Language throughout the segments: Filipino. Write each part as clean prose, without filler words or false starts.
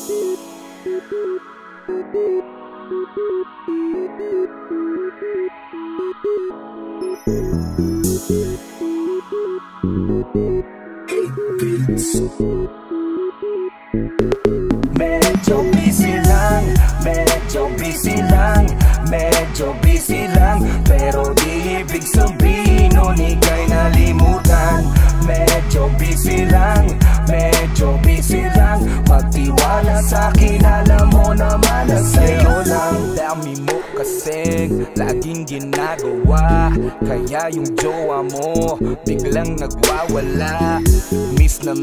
Medyo busy lang, medyo busy lang, medyo busy lang, pero di ibig sabihin nun ika'y nalimutan. Medyo busy lang, medyo busy lang, magtiwala sa'kin, alam mo naman na sa'yo lang. Dami mo kasing laging ginagawa, kaya yung jowa mo biglang nagwawala. Miss na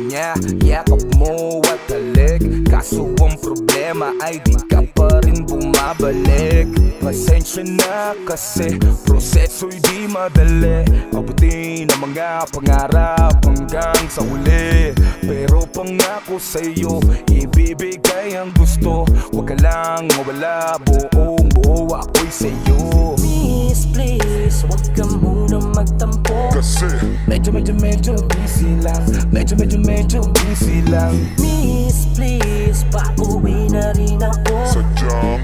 niya, yakap mo at halik, kaso ang problema ay di ka pa rin bumabalik. Pasensya na kasi proseso'y di madali, abutin ang mga pangarap hanggang sa huli. Pero pangako sa'yo, ibibigay ang gusto, huwag ka lang mawala, buong buo ako'y sa'yo. Miss, please, huwag ka muna magtampo, kasi medyo busy lang, medyo busy lang. Miss, please, pauwi na rin ako.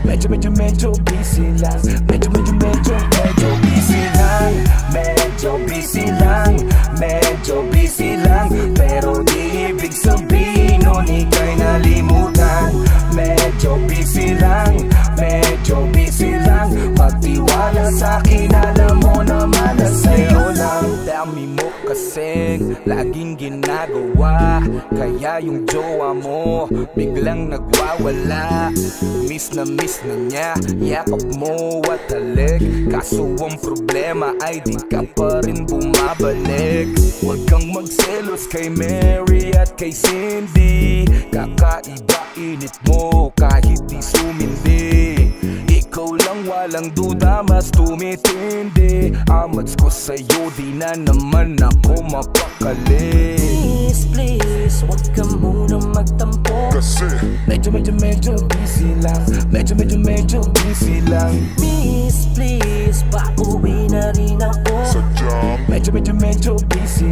Medyo busy lang, medyo busy lang, medyo busy lang, medyo busy lang, pero di ibig sabihin nun ika'y nalimutan. Medyo busy lang, medyo busy lang, magtiwala sa'kin, alam mo naman na sa'yo lang. Dami mo kasing laging ginagawa, kaya yung jowa mo biglang nagwawala. Miss na niya, yakap mo at halik, kaso ang problema ay di ka pa rin bumabalik. Huwag kang magselos kay Mary at kay Cindy, kakaiba init mo kahit di sumindi. Ikaw lang walang duda, mas tumitindi. Amats ko sa'yo, di na naman ako mapakali. Miss, please, huwag ka muna magtampo, kasi medyo busy lang, medyo busy lang. Miss, please, pauwi na rin ako. Medyo busy lang, medyo busy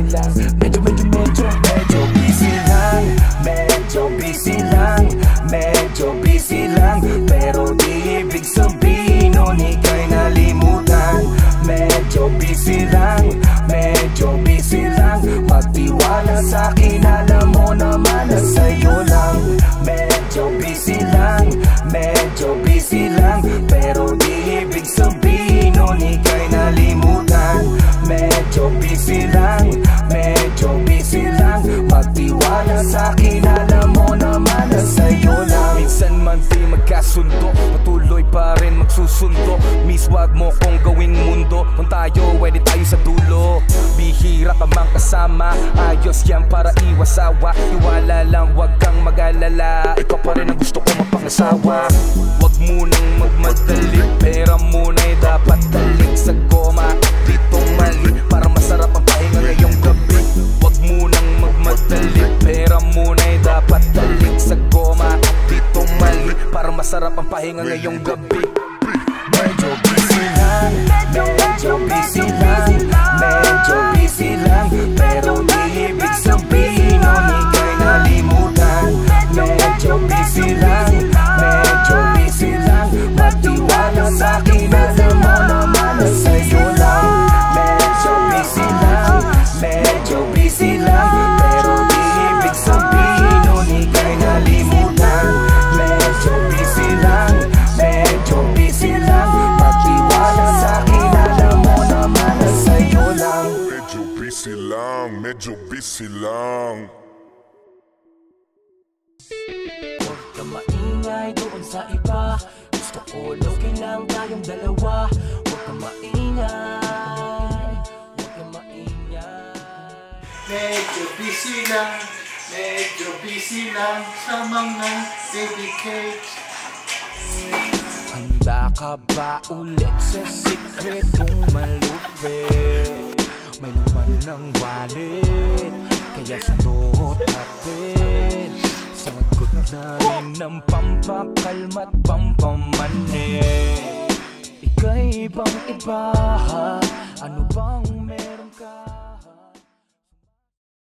lang, medyo busy lang, medyo busy lang, pero di ibig sabihin nun ika'y nalimutan. Medyo busy lang, medyo busy lang, magtiwala sa'kin, alam mo naman na sa'yo lang. Medyo busy lang, medyo busy lang, pero di ibig sabihin nun ika'y nalimutan. Medyo busy lang, medyo busy lang, magtiwala sa'kin, alam mo naman na sa'yo lang. Minsan man di magkasundo, patuloy pa rin magsusundo. Miss, wag mo kong gawing mundo, kung tayo pwede tayo sa dulo. Bihira ka mang kasama, ayos yan para iwas sawa. Iwala lang, wag kang mag-alala, ikaw pa rin ang gusto ko mapangasawa. Wag munang magmadali, pera muna'y dapat dalik sa goma. Ditong mali, para masarap ang pahinga ngayong gabi. Wag munang magmadali, pera muna'y dapat dalik sa goma. Ditong mali, para masarap ang pahinga ngayong gabi. Medyo busy lang, medyo busy lang, medyo busy lang, pero di ibig sabihin nun ika'y nalimutan. Medyo busy lang, medyo busy lang, magtiwala sa'kin, alam mo naman na sa'yo lang. Medyo busy lang, medyo busy lang, pero di ibig sabihin nun ika'y nalimutan. Medyo busy lang, medyo busy lang, magtiwala sa'kin, alam mo naman na sa'yo lang. Medyo busy lang, medyo busy lang. Huwag ka maingay doon sa iba, gusto ko okay lang tayong dalawa. Huwag ka maingay, huwag ka maingay. Medyo busy lang sa mga baby cakes. Handa ka ba ulit sa sikretong malupit? May laman ng wallet, kaya suot natin. Sagot na rin ng pampakalma't pampamanin. Ika'y ibang iba, ano bang